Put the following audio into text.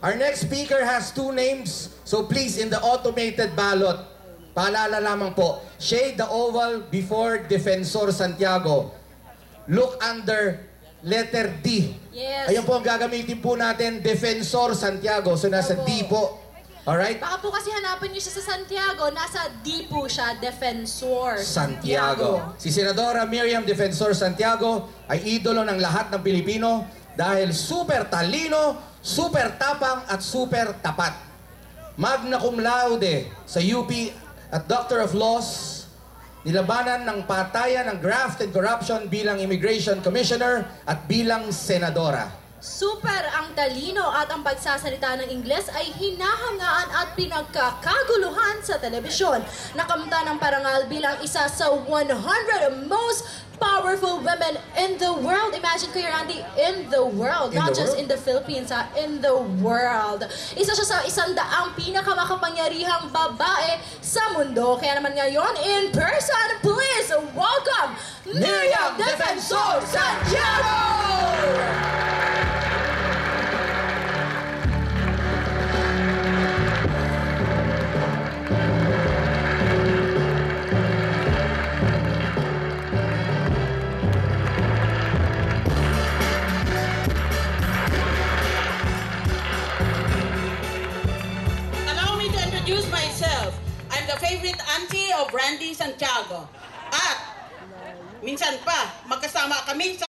Our next speaker has 2 names, so please, in the automated ballot, paalala lamang po, shade the oval before Defensor Santiago. Look under letter D. Yes. Ayun po ang gagamitin po natin, Defensor Santiago. So nasa D po. Alright? Baka po kasi hanapin niyo siya sa Santiago, nasa D po siya, Defensor Santiago. Si Senadora Miriam Defensor Santiago ay idolo ng lahat ng Pilipino dahil super talino, super tapang at super tapat. Magna cum laude sa UP at Doctor of Laws, nilabanan ng patayan ng graft and corruption bilang Immigration Commissioner at bilang Senadora. Super ang talino at ang pagsasalita ng Ingles ay hinahangaan at pinagkakaguluhan sa telebisyon. Nakamta ng parangal bilang isa sa 100 most powerful women in the world. Imagine ko, Randy, in the world. Not just in the Philippines, in the world. Isa siya sa 100 pinakamakapangyarihang babae sa mundo. Kaya naman ngayon, in person, please welcome Miriam Defensor Santiago! Introduce myself. I'm the favorite auntie of Randy Santiago. At minsan pa, magkasama kami sa